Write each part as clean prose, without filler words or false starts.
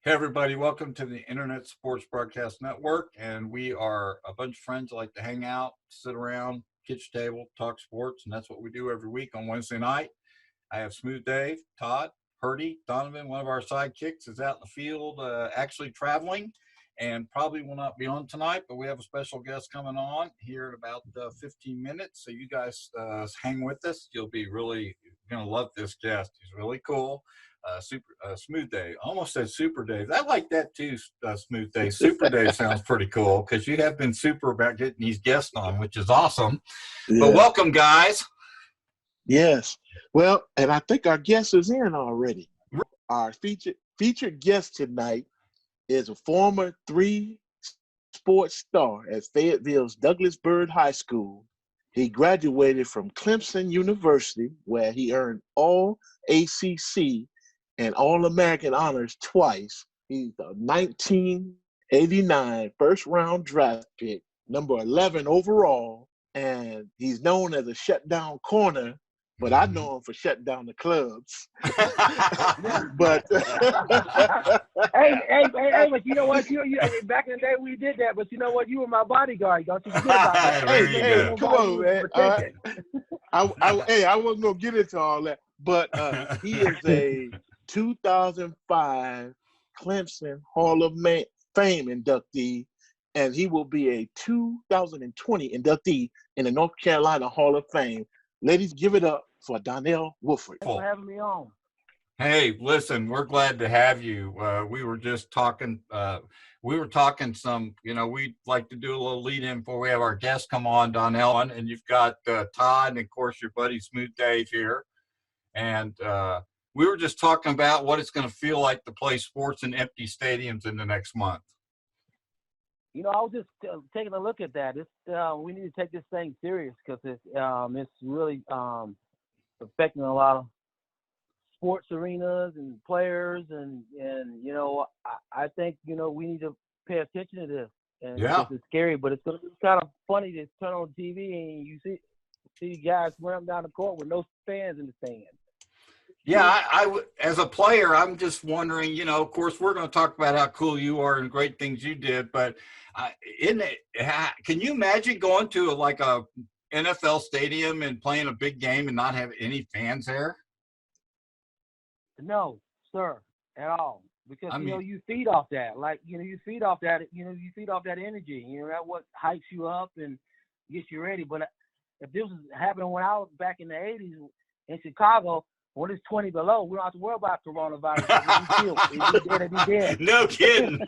Hey, everybody, welcome to the Internet Sports Broadcast Network. And we are a bunch of friends that like to hang out, sit around, kitchen table, talk sports. And that's what we do every week on Wednesday night. I have Smooth Dave, Todd, Purdy, Donovan, one of our sidekicks, is out in the field actually traveling and probably will not be on tonight. But we have a special guest coming on here in about 15 minutes. So you guys hang with us. You'll be really going to love this guest. He's really cool. Smooth Dave. I almost said Super Dave. I like that too, Smooth Dave. Super Dave sounds pretty cool because you have been super about getting these guests on, which is awesome. Yeah. But welcome, guys. Yes. Well, and I think our guest is in already. Our featured guest tonight is a former three-sport star at Fayetteville's Douglas Byrd High School. He graduated from Clemson University, where he earned all ACC and All-American honors twice. He's a 1989 first-round draft pick, number 11 overall, and he's known as a shutdown corner, but I know him for shutting down the clubs. But hey, but you know what? You back in the day we did that, but you know what? You were my bodyguard. Don't you forget about that? Hey, come on, man. I wasn't gonna get into all that, but he is a 2005 Clemson Hall of Fame inductee, and he will be a 2020 inductee in the North Carolina Hall of Fame. Ladies, give it up for Donnell Woolford. Thanks for having me on. Hey, listen, we're glad to have you. We were just talking. We were talking some. We'd like to do a little lead in before we have our guest come on, Donnell, and you've got Todd, and of course your buddy Smooth Dave here, and we were just talking about what it's going to feel like to play sports in empty stadiums in the next month. I was just taking a look at that. We need to take this thing serious because it's really affecting a lot of sports arenas and players, and I think we need to pay attention to this. And it's scary, but it's kind of funny to turn on TV and you see guys running down the court with no fans in the stands. Yeah, I as a player, I'm just wondering, of course, we're going to talk about how cool you are and great things you did, but can you imagine going to a NFL stadium and playing a big game and not have any fans there? No, sir, at all. Because, you feed off that. You feed off that, you feed off that energy. That's what hypes you up and gets you ready. But if this was happening when I was back in the 80s in Chicago, when it's 20 below, we don't have to worry about coronavirus. It'd be dead. No kidding.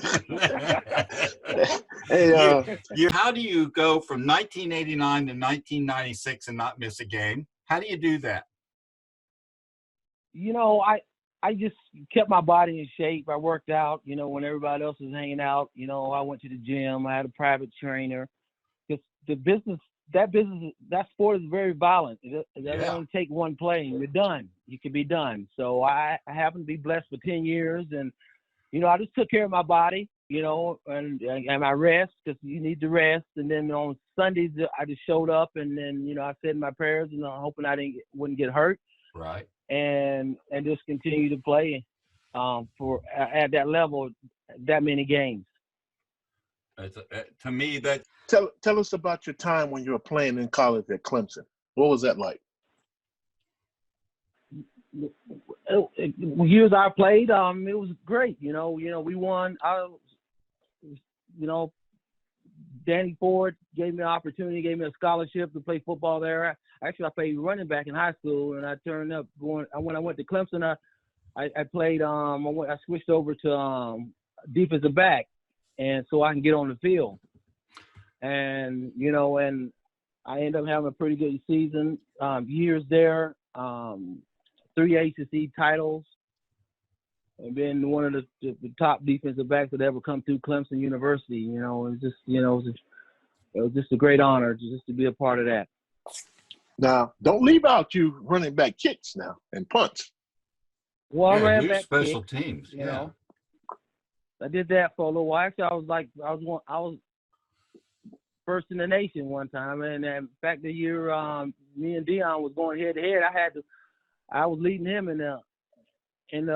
Hey, how do you go from 1989 to 1996 and not miss a game? How do you do that? I just kept my body in shape. I worked out, when everybody else was hanging out. I went to the gym. I had a private trainer. Because that sport is very violent. It doesn't only take one play and you're done. You can be done. So I happen to be blessed for 10 years, and I just took care of my body, and I rest because you need to rest. And then on Sundays I just showed up, and then I said my prayers, and I'm hoping I wouldn't get hurt. Right. And just continue to play for at that level, that many games. To me, that. Tell us about your time when you were playing in college at Clemson. What was that like? Years I played, it was great. We won. Danny Ford gave me an opportunity, gave me a scholarship to play football there. Actually, I played running back in high school, and I turned up when I went to Clemson. I played. I switched over to defensive back, and so I can get on the field. And and I ended up having a pretty good season. Years there, 3 ACC titles, and been one of the top defensive backs that ever come through Clemson University. It was just a great honor just to be a part of that. Now, don't leave out you running back kicks now and punts. Well, I ran back special kicks, teams. I did that for a little while. Actually, I was first in the nation one time, and in fact, the year me and Dion was going head to head, I was leading him in in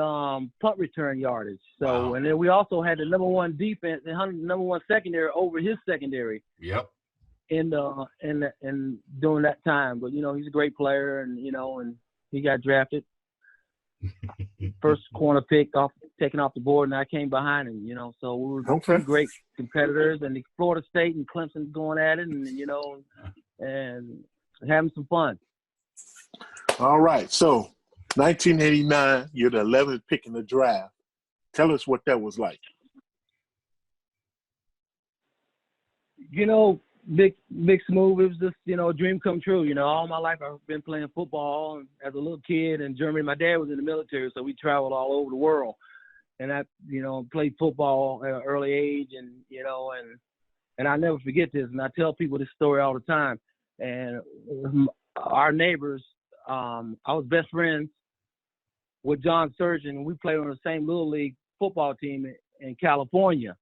punt return yardage. So, Wow. and then we also had the number one defense and number one secondary over his secondary. Yep. In during that time. But he's a great player, and and he got drafted first corner pick taken off the board, and I came behind him. So we were two great competitors, and the Florida State and Clemson going at it, and and having some fun. All right, so 1989, you're the 11th pick in the draft. Tell us what that was like. Big Smooth, it was just, a dream come true. All my life I've been playing football, and as a little kid in Germany. My dad was in the military, so we traveled all over the world. And I, played football at an early age, and I'll never forget this. And I tell people this story all the time. And our neighbors, I was best friends with John Surgeon. We played on the same Little League football team in California.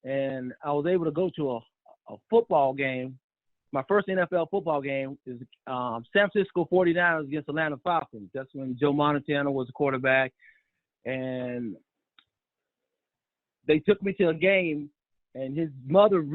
And I was able to go to a football game. My first NFL football game is San Francisco 49ers against Atlanta Falcons. That's when Joe Montana was the quarterback. And they took me to a game, and his mother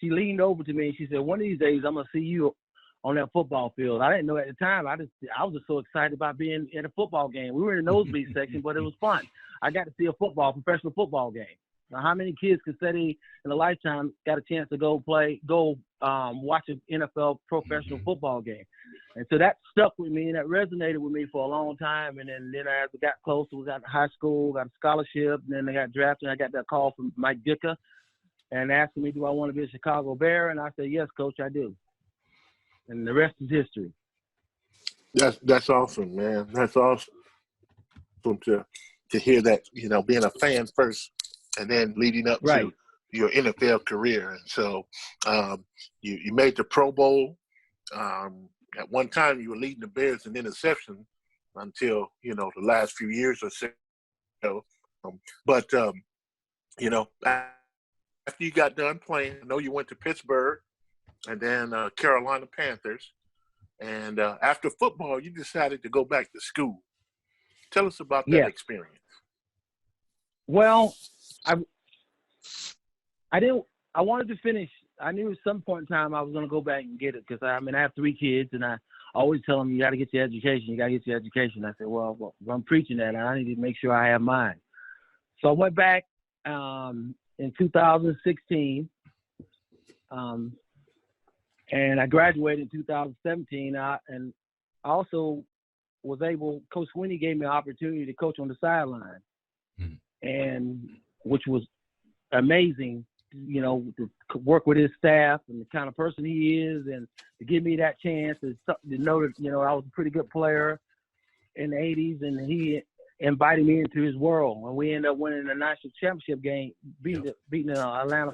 she leaned over to me and she said, "One of these days I'm going to see you on that football field." I didn't know at the time. I was just so excited about being in a football game. We were in the nosebleed section, but it was fun. I got to see a professional football game. Now, how many kids could say they, in a lifetime, got a chance to go watch an NFL professional football game? And so that stuck with me, and that resonated with me for a long time. And then as we got closer, we got to high school, got a scholarship, and then I got drafted. And I got that call from Mike Ditka and asking me, do I want to be a Chicago Bear? And I said, yes, Coach, I do. And the rest is history. That's awesome, man. That's awesome to hear that, being a fan first, and then leading up to your NFL career. And so you made the Pro Bowl. At one time, you were leading the Bears in interception until, the last few years or so. But after you got done playing, I know you went to Pittsburgh and then Carolina Panthers. And after football, you decided to go back to school. Tell us about that experience. Well, I wanted to finish. I knew at some point in time I was going to go back and get it because I have 3 kids, and I always tell them, you got to get your education. You got to get your education. I said, well, I'm preaching that, and I need to make sure I have mine. So I went back in 2016, and I graduated in 2017. And I also was able. Coach Swinney gave me an opportunity to coach on the sideline, and which was amazing, to work with his staff and the kind of person he is, and to give me that chance to know that, I was a pretty good player in the 80s, and he invited me into his world. And we ended up winning the national championship game, beating Alabama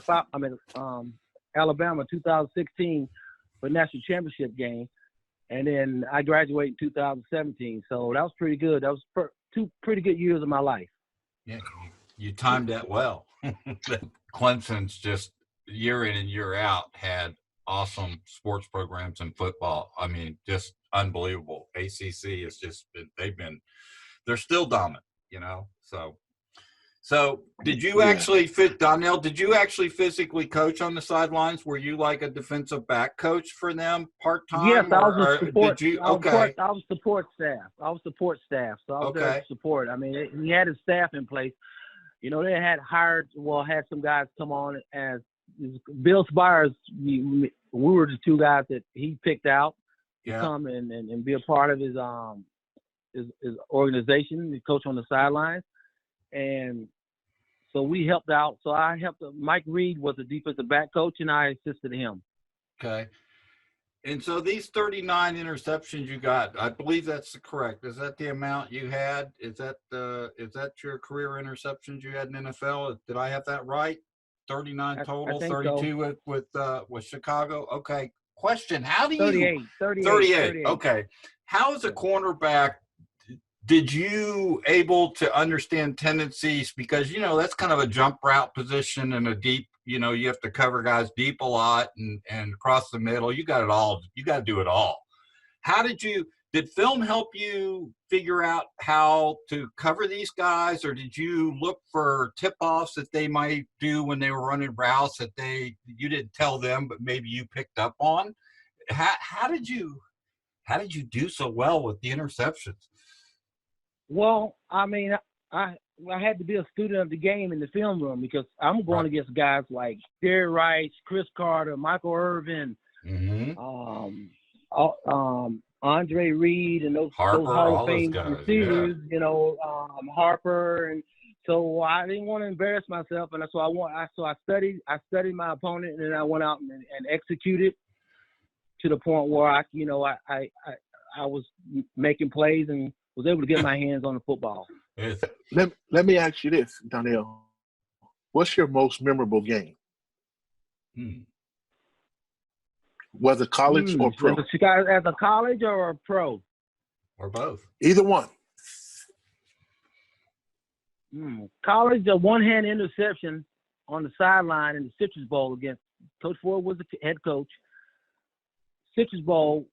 2016 for the national championship game. And then I graduated in 2017. So that was pretty good. That was 2 pretty good years of my life. Yeah, you timed that well. Clemson's just year in and year out had awesome sports programs in football. I mean, just unbelievable. ACC has just been, they're still dominant, So did you actually Donnell, did you actually physically coach on the sidelines? Were you like a defensive back coach for them part-time? Yes, I was support. I was support staff. So I was there to support. I mean, he had his staff in place. They had had some guys come on as Bill Spires. We were the 2 guys that he picked out to come and be a part of his organization, the coach on the sidelines. And so we helped out. So I helped. Mike Reed was the defensive back coach, and I assisted him. Okay. And so these 39 interceptions you got, I believe that's correct. Is that the amount you had? Is that your career interceptions you had in NFL? Did I have that right? 39 total, 32 so. with Chicago. Okay. Question: how do you 38? Okay. How is a cornerback? Did you able to understand tendencies? Because, that's kind of a jump route position and a deep, you have to cover guys deep a lot and across the middle. You got it all. You got to do it all. How did you Did film help you figure out how to cover these guys, or did you look for tip-offs that they might do when they were running routes that you didn't tell them, but maybe you picked up on? How did you do so well with the interceptions? Well, I mean, I had to be a student of the game in the film room because I'm going against guys like Jerry Rice, Chris Carter, Michael Irvin, Andre Reed, and those Hall of Fame receivers, Harper, and so I didn't want to embarrass myself, and so I studied my opponent, and then I went out and executed to the point where I was making plays and was able to get my hands on the football. Let me ask you this, Donnell. What's your most memorable game? Whether college or pro? As a college or a pro? Or both. Either one. College, a one-hand interception on the sideline in the Citrus Bowl against Coach Ford was the head coach. Citrus Bowl,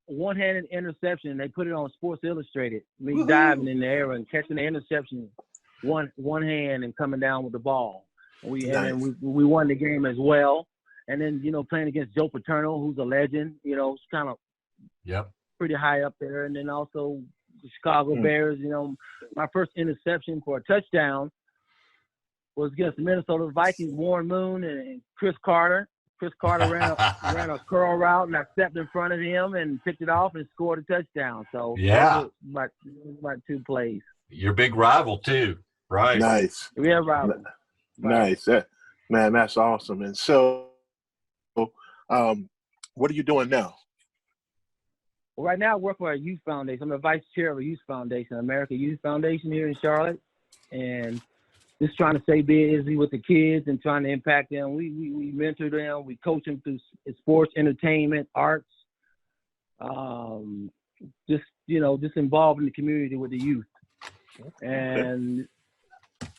one-handed interception. They put it on Sports Illustrated. Me diving in the air and catching the interception, one hand and coming down with the ball. And then we won the game as well. And then playing against Joe Paterno, who's a legend. It's kind of pretty high up there. And then also the Chicago Bears. My first interception for a touchdown was against the Minnesota Vikings. Warren Moon and Chris Carter. Chris Carter ran a curl route, and I stepped in front of him and picked it off and scored a touchdown. So my 2 plays. Your big rival too, right? Nice. We have rival. Nice, man. That's awesome. And so, what are you doing now? Well, right now I work for a youth foundation. I'm the vice chair of a youth foundation, America Youth Foundation here in Charlotte, and just trying to stay busy with the kids and trying to impact them. We mentor them. We coach them through sports, entertainment, arts. Just involved in the community with the youth. And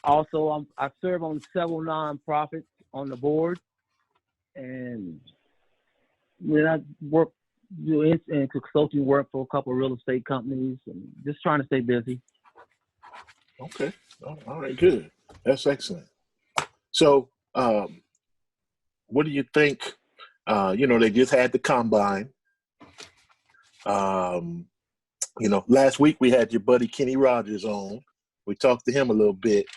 also, I serve on several nonprofits on the board, and then I do consulting work for a couple of real estate companies, and just trying to stay busy. Okay, all right, good. That's excellent. So, what do you think? They just had the combine. Last week we had your buddy Kenny Rogers on. We talked to him a little bit.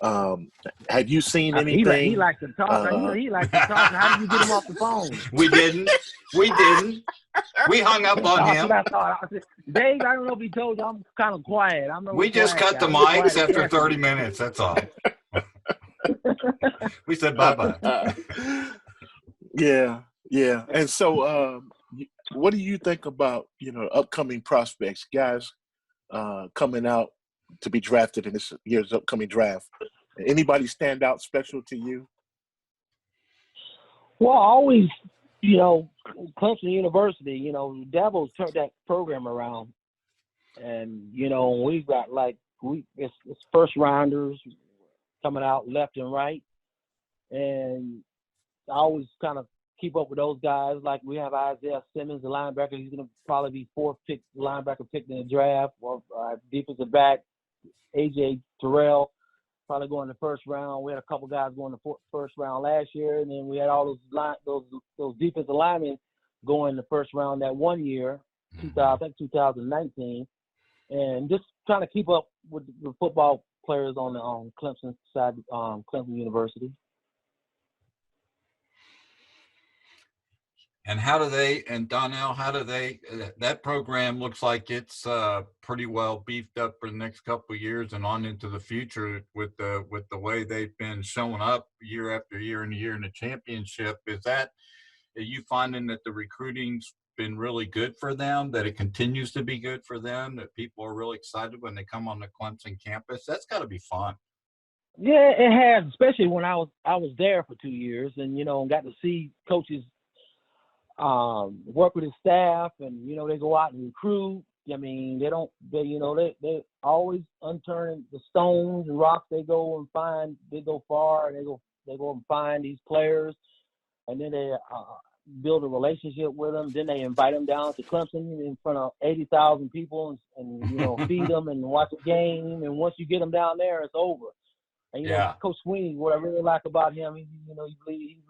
Have you seen anything? He likes to talk. He likes to talk. How did you get him off the phone? We didn't. We hung up on him. Dave, I don't know if he told you I'm kind of quiet. We just cut the mics after 30 minutes. That's all. We said bye-bye. Yeah. And so what do you think about, upcoming prospects, guys coming out to be drafted in this year's upcoming draft? Anybody stand out special to you? Well, always, Clemson University, Devils turned that program around. And, we've got it's first rounders coming out left and right. And I always kind of keep up with those guys. Like we have Isaiah Simmons, the linebacker. He's going to probably be 4th pick linebacker picked in the draft. Or defensive back, A.J. Terrell, probably going in the first round. We had a couple guys going in the first round last year, and then we had all those defensive linemen going in the first round that one year, 2019, and just trying to keep up with the football players on the Clemson side, Clemson University. And Donnell, that program looks like it's pretty well beefed up for the next couple of years and on into the future with the way they've been showing up year after year and year in the championship. Are you finding that the recruiting's been really good for them, that it continues to be good for them, that people are really excited when they come on the Clemson campus? That's got to be fun. Yeah, it has, especially when I was there for 2 years and, got to see coaches work with his staff, and they go out and recruit. I mean, they always unturn the stones and rocks. They go far, and they go and find these players, and then build a relationship with them. Then they invite them down to Clemson in front of 80,000 people and you know, feed them and watch a game. And once you get them down there, it's over. And, you know, Coach Sweeney, what I really like about him, he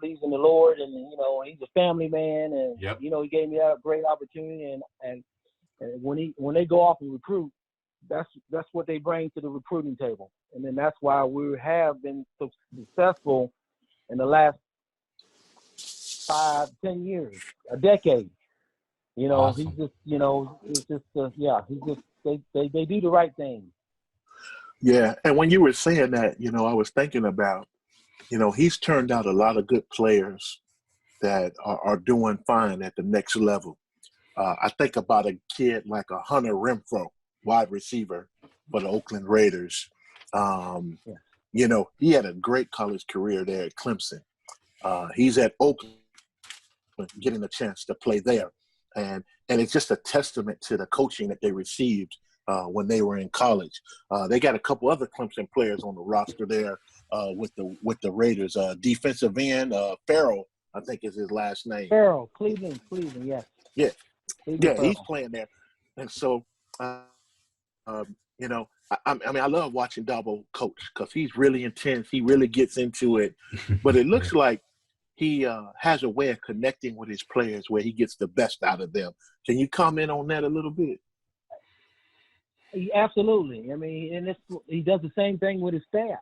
believes in the Lord, and, you know, he's a family man. And, you know, he gave me that great opportunity. And when they go off and recruit, that's what they bring to the recruiting table. And then that's why we have been so successful in the last 5, 10 years, a decade. You know, Awesome. he's just, you know, it's just, he's just, they do the right thing. Yeah, and when you were saying that, you know, I was thinking about, you know, he's turned out a lot of good players that are doing fine at the next level. I think about a kid like a Hunter Renfro, wide receiver for the Oakland Raiders. You know, he had a great college career there at Clemson. He's at Oakland getting a chance to play there. And it's just a testament to the coaching that they received when they were in college. They got a couple other Clemson players on the roster there with the Raiders. Defensive end, Farrell, I think is his last name. Farrell, Cleveland, yes. Yeah. Cleveland Yeah, Farrell. he's playing there. And so, you know, I mean, I love watching Dabo coach because he's really intense. He really gets into it. But it looks like he has a way of connecting with his players where he gets the best out of them. Can you comment on that a little bit? Absolutely. I mean, and he does the same thing with his staff.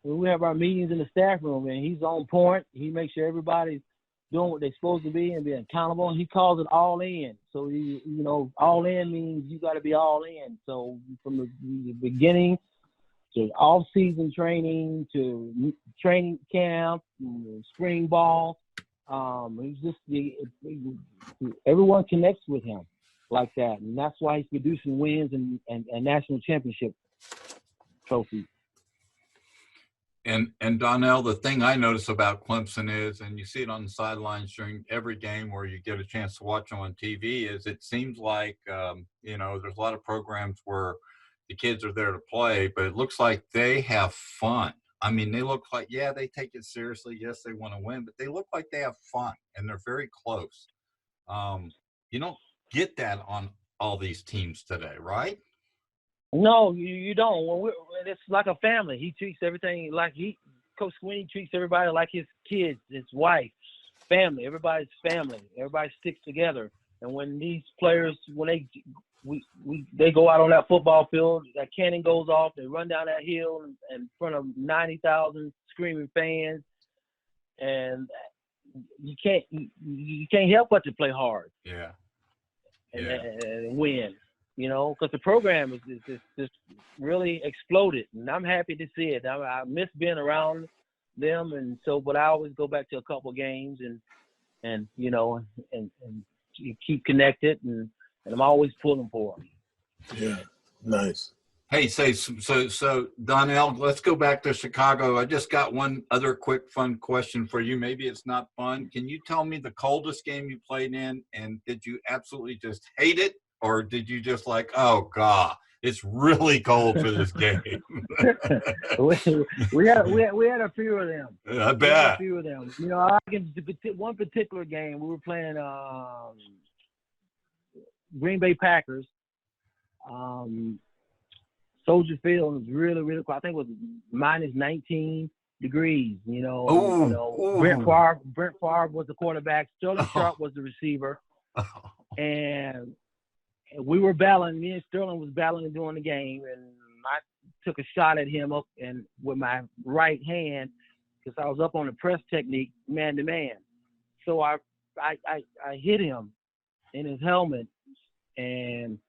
We have our meetings in the staff room, and he's on point. He makes sure everybody's doing what they're supposed to be and being accountable. And he calls it all in. So, you know, all in means you got to be all in. So from the beginning to off-season training to training camp, spring ball, he's just everyone connects with him like that, and that's why he's producing wins and national championship trophies. And Donnell, the thing I notice about Clemson is, and you see it on the sidelines during every game where you get a chance to watch them on TV, is it seems like, you know, there's a lot of programs where the kids are there to play, but it looks like they have fun. I mean, they look like, they take it seriously. Yes, they want to win, but they look like they have fun, and they're very close. You don't get that on all these teams today, right? No, you don't. Well, it's like a family. He treats everything like Coach Sweeney treats everybody like his kids, his wife, family. Everybody's family. Everybody sticks together. And when these players, when they go out on that football field, that cannon goes off, they run down that hill in front of 90,000 screaming fans, and you can't help but to play hard. And win. You know, because the program is just really exploded, and I'm happy to see it. I miss being around them, and so, but I always go back to a couple games and you know, and keep connected, and I'm always pulling for them. Yeah, nice. Hey, so Donnell, let's go back to Chicago. I just got one other quick fun question for you. Maybe it's not fun. Can you tell me the coldest game you played in, and did you absolutely just hate it? Or did you just like, oh, God, it's really cold for this game? we had a few of them. I bet. We had a few of them. You know, one particular game, we were playing Green Bay Packers. Soldier Field was really, really cold. I think it was minus 19 degrees, you know. Ooh, you know, ooh. Brent Favre was the quarterback. Sterling Sharp was the receiver. And we were battling. Me and Sterling was battling during the game, and I took a shot at him up and with my right hand because I was up on the press technique, man to man. So I hit him in his helmet, and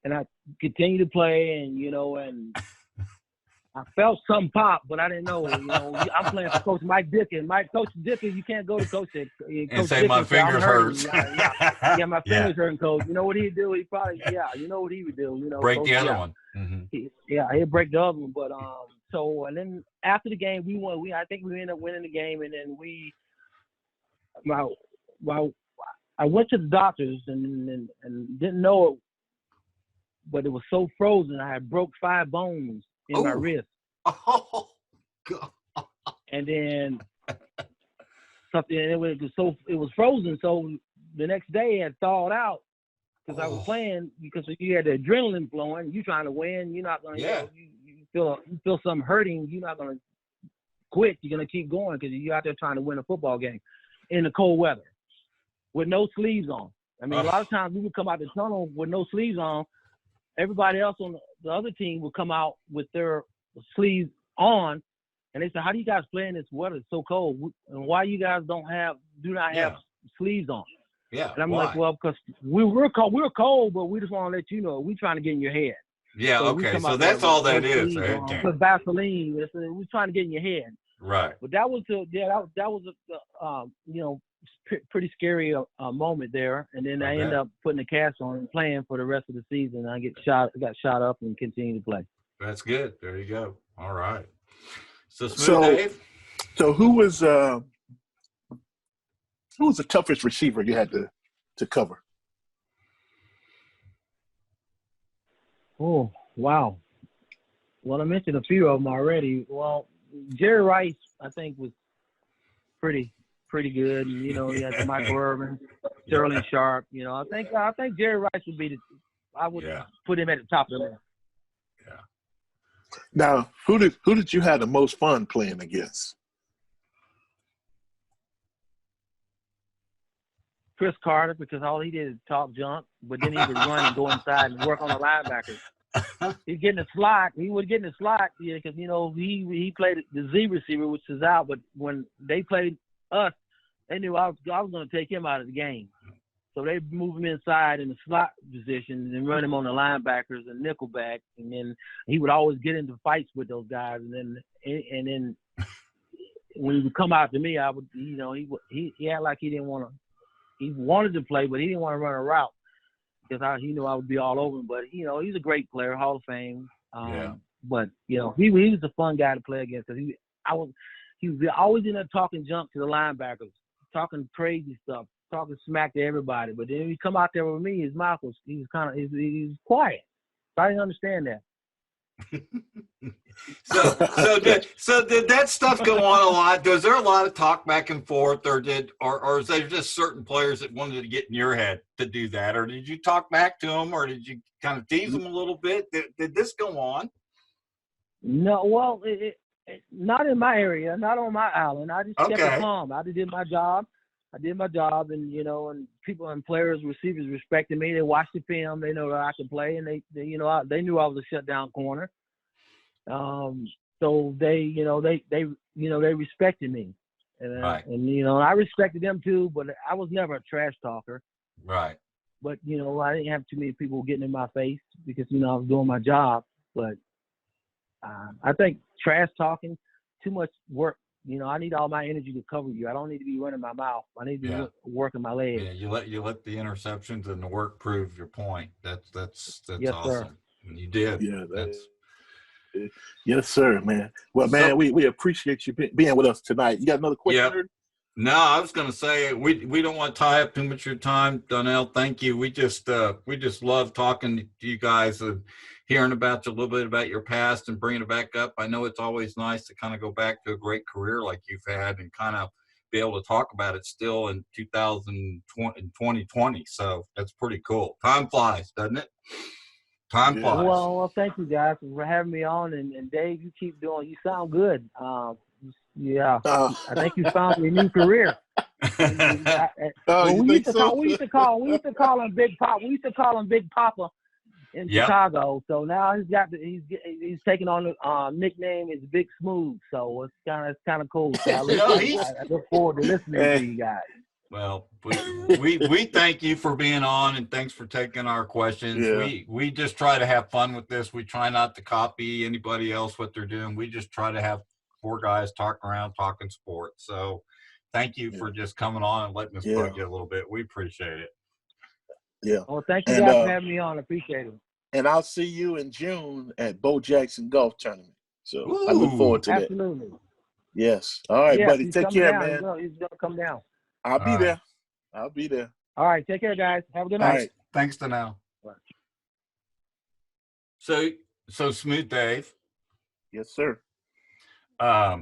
I continued to play, and you know, and I felt something pop, but I didn't know. You know, I'm playing for Coach Mike Dickens. Coach Dickens, you can't go to Coach Dickens and say my fingers hurt. Yeah, my fingers hurting, Coach. You know what he'd do? He probably, you know what he would do. You know, break Coach, the other one. Mm-hmm. He'd break the other one. But so and then after the game, we won. I think we ended up winning the game, and then I went to the doctors and didn't know it, but it was so frozen. I had broke 5 bones in my wrist. Oh, God. And then something, and it was frozen. So the next day it had thawed out because I was playing, because you had the adrenaline flowing. You trying to win. You're not gonna, you feel something hurting. You're not gonna quit. You're gonna keep going because you're out there trying to win a football game in the cold weather with no sleeves on. I mean, a lot of times we would come out the tunnel with no sleeves on. Everybody else on the other team would come out with their sleeves on, and they said, "How do you guys play in this weather? It's so cold, and why you guys do not have sleeves on?" Yeah. And I'm like, "Well, because we're cold, but we just want to let you know we're trying to get in your head." Yeah. So okay. So that's all that is. Put Vaseline. We're trying to get in your head. Right. But that was pretty scary moment there. And then I ended up putting a cast on and playing for the rest of the season. I got shot up and continued to play. That's good. There you go. All right. So Dave. So who was the toughest receiver you had to cover? Oh, wow. Well, I mentioned a few of them already. Well, Jerry Rice, I think, was pretty good. You know, he had Michael Irvin, Sterling Sharp. You know, I think Jerry Rice would be I would put him at the top of the list. Yeah. Now, who did you have the most fun playing against? Chris Carter, because all he did is talk junk, but then he would run and go inside and work on the linebackers. He'd get in the slot. He would get in the slot, because he played the Z receiver, which is out. But when they played us, they knew I was going to take him out of the game. So they move him inside in the slot position and run him on the linebackers and nickelback. And then he would always get into fights with those guys. And then when he would come out to me, I would, he acted like he didn't want to. He wanted to play, but he didn't want to run a route because he knew I would be all over him. But he's a great player, Hall of Fame. But he was a fun guy to play against because he was always in there talking junk to the linebackers, talking crazy stuff, talking smack to everybody. But then when he come out there with me, his mouth was he's quiet. So I didn't understand that. So did that stuff go on a lot? Was there a lot of talk back and forth, or is there just certain players that wanted to get in your head to do that, or did you talk back to them, or did you kind of tease them a little bit? Did this go on? No, well, not in my area, not on my island. I just kept it calm. I just did my job. And and people and players, receivers respected me. They watched the film. They know that I could play, and they knew I was a shutdown corner. So they respected me, and I respected them too. But I was never a trash talker. Right. But I didn't have too many people getting in my face because I was doing my job. But I think trash talking, too much work. I need all my energy to cover you. I don't need to be running my mouth. I need to be working my legs. Yeah, you let the interceptions and the work prove your point. That's yes, awesome. Sir. And you did. Yeah, yes, sir, man. Well, man, we appreciate you being with us tonight. You got another question? Yeah. No, I was going to say we don't want to tie up too much of your time, Donnell. Thank you. We just love talking to you guys and hearing about you a little bit about your past and bringing it back up. I know it's always nice to kind of go back to a great career like you've had and kind of be able to talk about it still in 2020. So that's pretty cool. Time flies, doesn't it? Time flies. Well, thank you guys for having me on, and Dave, you sound good. I think you found your new career. We used to call him Big Papa. We used to call him Big Papa in Chicago. So now he's taking on the nickname is Big Smooth. So it's kind of cool. So I look forward to listening to you guys. Well, we thank you for being on, and thanks for taking our questions. Yeah. We just try to have fun with this. We try not to copy anybody else what they're doing. We just try to have four guys talking around, talking sports. So thank you for just coming on and letting us bug you a little bit. We appreciate it. Yeah. Well, thank you guys for having me on. I appreciate it. And I'll see you in June at Bo Jackson Golf Tournament. So I look forward to that. Absolutely. Yes. All right, buddy. Take care, man. He's going to come down. I'll be there. I'll be there. All right. Take care, guys. Have a good night. Right. Thanks, Donnell. So Smooth Dave. Yes, sir. I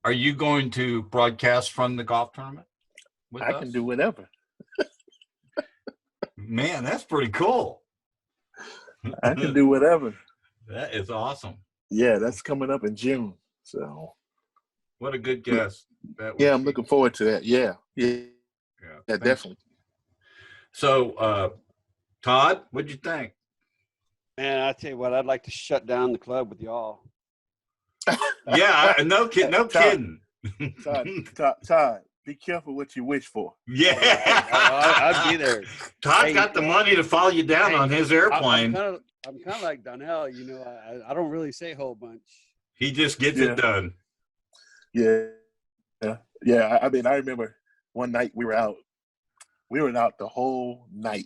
Are you going to broadcast from the golf tournament with I us? can do whatever. Man, that's pretty cool. I can do whatever. That is awesome. Yeah, that's coming up in June. So what a good guess. That I'm looking forward to that. Yeah, definitely. So, Todd, what'd you think? Man, I tell you what, I'd like to shut down the club with y'all. Yeah, no kidding. Todd, be careful what you wish for. Yeah, I'd be there. Todd got the money to follow you down on his airplane. I'm kind of like Donnell. You know, I don't really say a whole bunch. He just gets it done. Yeah. I mean, I remember one night we were out the whole night.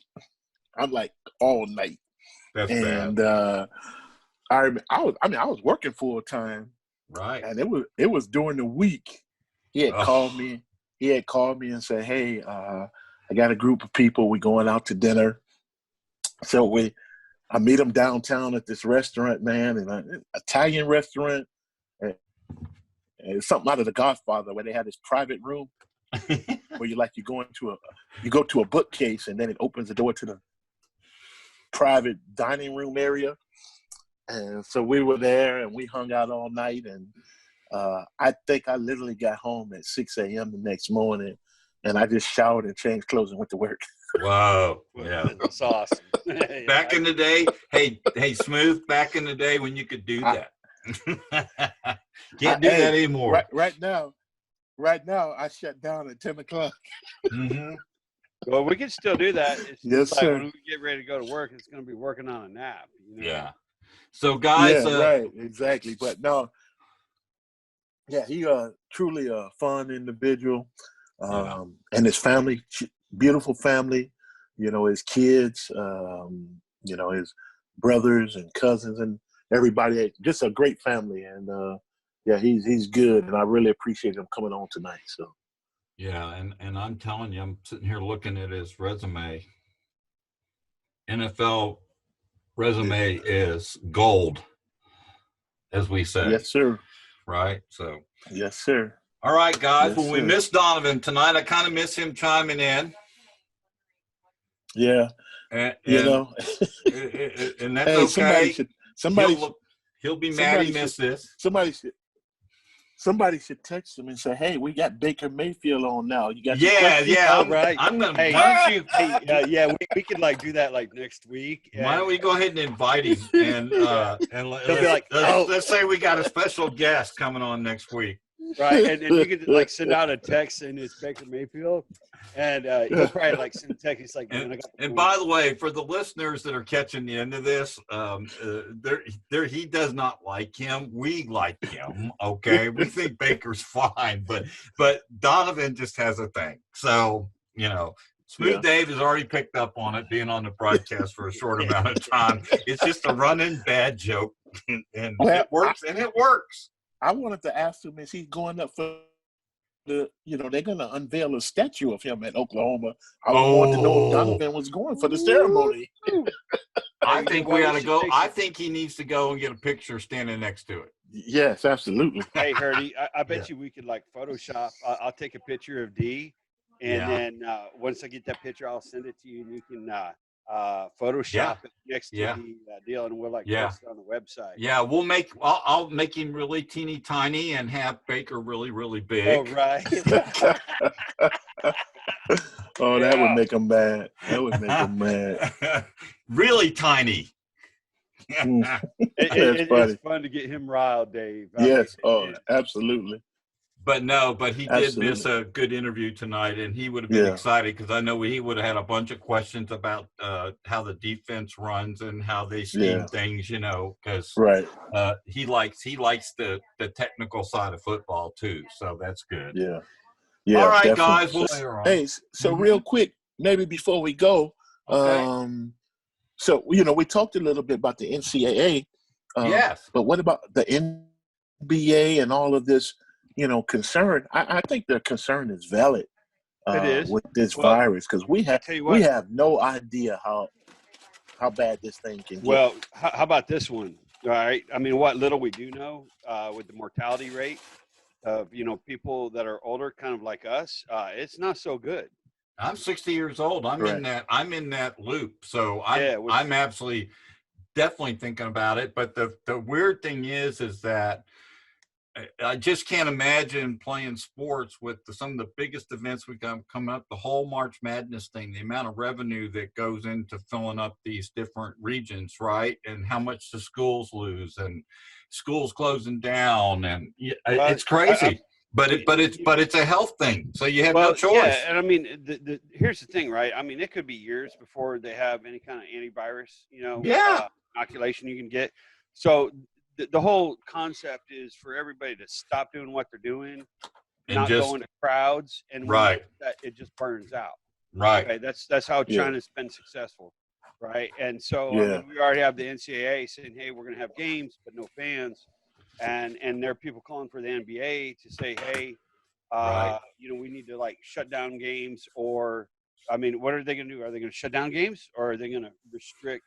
I'm like all night. That's and bad. I was working full time. Right. And it was during the week. He had called me. He had called me and said, "Hey, I got a group of people. We're going out to dinner." So I meet him downtown at this restaurant, man, an Italian restaurant. And it's something out of The Godfather where they had this private room where you go to a bookcase and then it opens the door to the private dining room area. And so we were there and we hung out all night. And I think I literally got home at 6 a.m. the next morning, and I just showered and changed clothes and went to work. Wow. Yeah. That's awesome. Back in the day, hey, Smooth, back in the day when you could do that. Can't do that anymore. Right now, I shut down at 10 o'clock. Mm-hmm. Well, we can still do that. It's yes, like sir. When we get ready to go to work, it's going to be working on a nap. You know? Yeah. So, guys. Right, exactly. But no, he truly a fun individual. And his family, beautiful family, you know, his kids, you know, his brothers and cousins and everybody, just a great family. And he's good. And I really appreciate him coming on tonight. So. Yeah. And I'm telling you, I'm sitting here looking at his resume. NFL resume is gold, as we say. Yes, sir. Right. So. Yes, sir. All right, guys. Yes, well, we missed Donovan tonight. I kind of miss him chiming in. Yeah. And you know. And that's okay. He'll be mad he missed this. Somebody should text him and say, "Hey, we got Baker Mayfield on now. You got Oh, right. I'm gonna. Hey, we could like do that like next week. Why don't we go ahead and invite him and let's say we got a special guest coming on next week. Right, and you could like send out a text saying it's Baker Mayfield, and he'll probably like send a text. He's like, and by the way, for the listeners that are catching the end of this, he does not like him. We like him. Okay, we think Baker's fine, but Donovan just has a thing. So you know, Smooth Dave has already picked up on it, being on the broadcast for a short amount of time. It's just a running bad joke, and it works. I wanted to ask him, is he going up for they're going to unveil a statue of him at Oklahoma. I wanted to know if Donovan was going for the ceremony. I think we ought to go. I think he needs to go and get a picture standing next to it. Yes, absolutely. Hey, Herdy, I bet you we could like Photoshop. I'll take a picture of D, and then once I get that picture, I'll send it to you, and you can Photoshop it next to the deal, and we'll post it on the website. Yeah, I'll make him really teeny tiny and have Baker really, really big. Oh, right. That would make him mad. That would make him mad. Really tiny. It's fun to get him riled, Dave. Yes. Absolutely. But he did miss a good interview tonight, and he would have been excited because I know he would have had a bunch of questions about how the defense runs and how they scheme things, because he likes the technical side of football too. So that's good. Yeah. All right, definitely. guys. Hey, so real quick, maybe before we go, so we talked a little bit about the NCAA. Yes. But what about the NBA and all of this? Concern. I think their concern is valid. It is with this virus because we have no idea how bad this thing can get. Well, how about this one? All right. I mean, what little we do know with the mortality rate, of people that are older, kind of like us, it's not so good. I'm 60 years old. I'm in that loop. So I'm absolutely definitely thinking about it. But the weird thing is that I just can't imagine playing sports with some of the biggest events we've got coming up, the whole March Madness thing, the amount of revenue that goes into filling up these different regions, right? And how much the schools lose, and schools closing down, and it's crazy. But it's a health thing, so you have no choice. Yeah, and I mean, here's the thing, right? I mean, it could be years before they have any kind of antivirus, inoculation you can get. So the whole concept is for everybody to stop doing what they're doing, and not going to crowds, and that it just burns out. Right. Okay? That's how China's been successful, right? And so I mean, we already have the NCAA saying, hey, we're going to have games, but no fans. And there are people calling for the NBA to say, hey, we need to like shut down games, or, I mean, what are they going to do? Are they going to shut down games, or are they going to restrict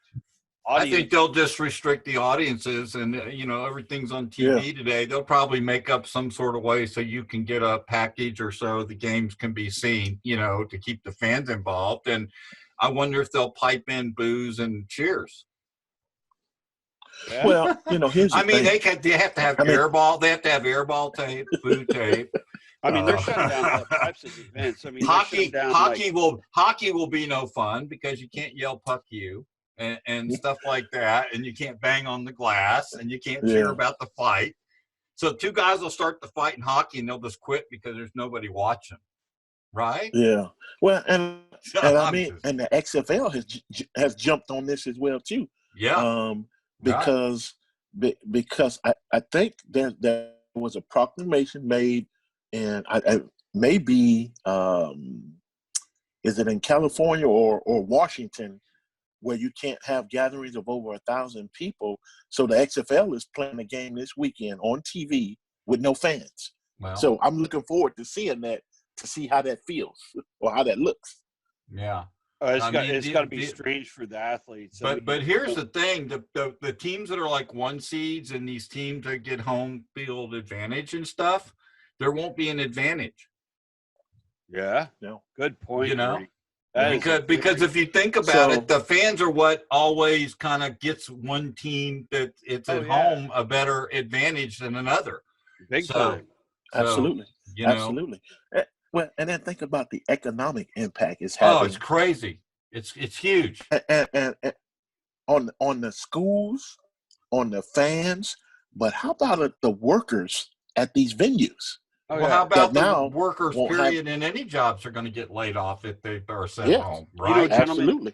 audience? I think they'll just restrict the audiences, and everything's on TV today. They'll probably make up some sort of way so you can get a package or so the games can be seen, to keep the fans involved. And I wonder if they'll pipe in boos and cheers. Yeah. Well, here's the thing. They have to have airball. They have to have airball tape, boo tape. I mean, they're shutting down all types of events. I mean, hockey will be no fun because you can't yell "puck you" and stuff like that, and you can't bang on the glass, and you can't cheer about the fight. So two guys will start the fight in hockey, and they'll just quit because there's nobody watching. Right? Yeah. Well, and I mean, and the XFL has jumped on this as well too. Yeah. Because I think there was a proclamation made, and maybe is it in California or Washington, where you can't have gatherings of over 1,000 people. So the XFL is playing a game this weekend on TV with no fans. Wow. So I'm looking forward to seeing that, to see how that feels or how that looks. Yeah. It's got to be strange for the athletes. But here's the thing: the teams that are like 1 seeds and these teams that get home field advantage and stuff, there won't be an advantage. Yeah, no, good point. Because if you think about it, the fans are what always kind of gets one team that it's at home a better advantage than another. Big time. Absolutely. Absolutely. Well, and then think about the economic impact it's having. Oh, it's crazy. It's huge. And on the schools, on the fans, but how about the workers at these venues? Well, how about the workers, period, in any jobs are going to get laid off if they are sent home, right? Absolutely.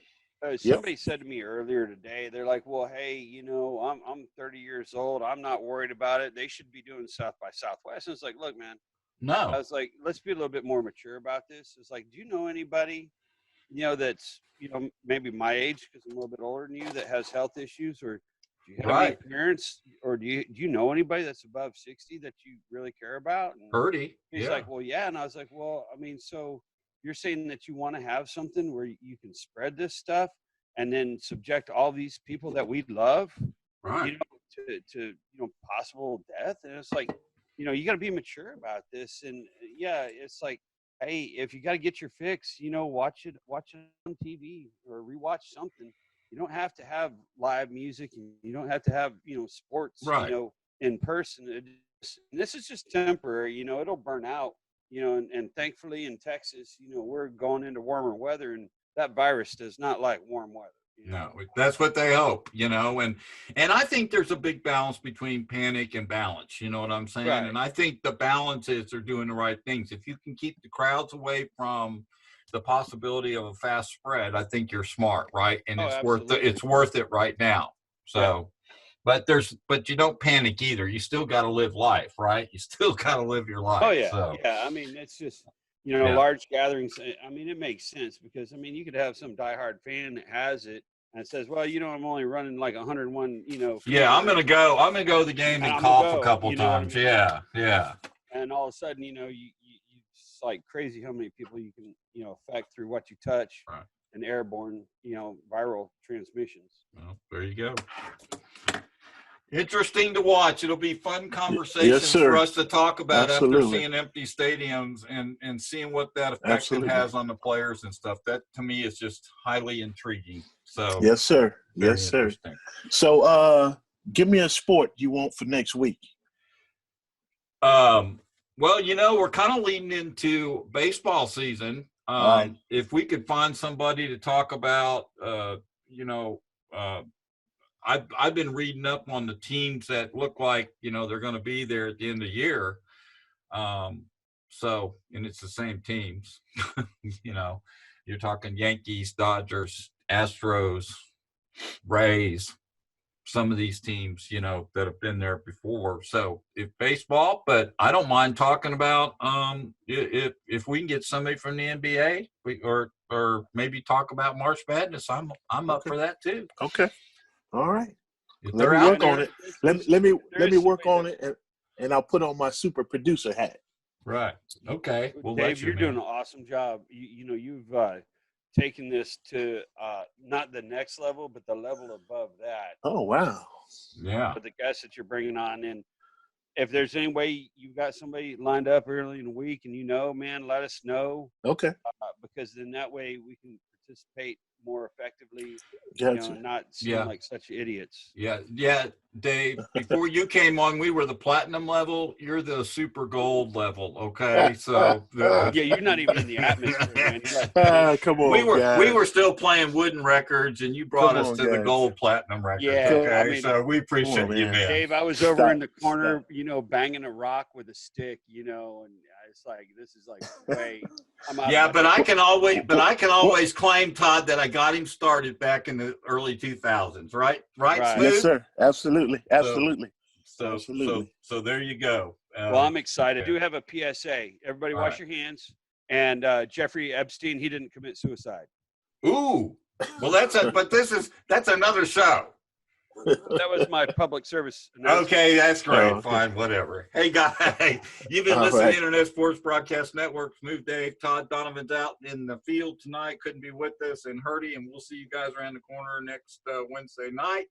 Somebody said to me earlier today, they're like, well, hey, I'm 30 years old. I'm not worried about it. They should be doing South by Southwest. And it's like, look, man. No. I was like, let's be a little bit more mature about this. It's like, do you know anybody, that's, maybe my age, because I'm a little bit older than you, that has health issues, or do you have any parents, or do you know anybody that's above 60 that you really care about? And Purdy. He's like, well, yeah. And I was like, well, I mean, so you're saying that you want to have something where you can spread this stuff and then subject all these people that we love, to possible death? And it's like, you got to be mature about this. And it's like, hey, if you got to get your fix, watch it on TV or rewatch something. You don't have to have live music, and you don't have to have, sports, in person. This is just temporary, it'll burn out, and thankfully in Texas, we're going into warmer weather, and that virus does not like warm weather. No, that's what they hope, and I think there's a big balance between panic and balance. You know what I'm saying? Right. And I think the balance is they're doing the right things. If you can keep the crowds away from the possibility of a fast spread, I think you're smart, right? And it's worth it right now. So, but you don't panic either. You still got to live life, right? You still got to live your life. Oh yeah, so. Yeah. I mean, it's just. Large gatherings, I mean, it makes sense because, I mean, you could have some diehard fan that has it and says, well, I'm only running like 101, Yeah, I'm going to go to the game and cough a couple times. I mean? Yeah. And all of a sudden, it's like crazy how many people you can, affect through what you touch and airborne, viral transmissions. Well, there you go. Interesting to watch. It'll be fun conversations for us to talk about after seeing empty stadiums and seeing what that effect it has on the players and stuff. That to me is just highly intriguing. So yes, sir. Yes, sir. So give me a sport you want for next week. Well, we're kind of leading into baseball season. Right. If we could find somebody to talk about, I've been reading up on the teams that look like, they're going to be there at the end of the year. And it's the same teams, you're talking Yankees, Dodgers, Astros, Rays, some of these teams, that have been there before. So if baseball, but I don't mind talking about, if we can get somebody from the NBA or maybe talk about March Madness, I'm up for that too. Okay. All right. Let me work on it. Let me work on it, and I'll put on my super producer hat. Right. Okay. Well, Dave, you're doing an awesome job. You've taken this to not the next level, but the level above that. Oh wow. Yeah. With the guests that you're bringing on, and if there's any way you've got somebody lined up early in the week, and man, let us know. Okay. Because then that way we can participate more effectively, gotcha. Not seem like such idiots. Yeah, Dave, before you came on, we were the platinum level. You're the super gold level, okay? So you're not even in the atmosphere, man. Come on, we were still playing wooden records, and you brought us to the gold platinum records. Yeah, okay. So we appreciate you, man. Dave, I was over in the corner, banging a rock with a stick, and it's like this is like way. But I can always claim, Todd, that I got him started back in the early 2000s, right? Smooth? Yes, sir. Absolutely. So there you go. Well, I'm excited. I do have a PSA. Everybody wash your hands. And Jeffrey Epstein, he didn't commit suicide. Ooh. Well, that's another show. That was my public service announcement. Okay, that's great. Fine, whatever. Hey, guys, you've been listening to Internet Sports Broadcast Network. Smooth Dave, Todd Donovan's out in the field tonight. Couldn't be with us, and Hurdy, and we'll see you guys around the corner next Wednesday night.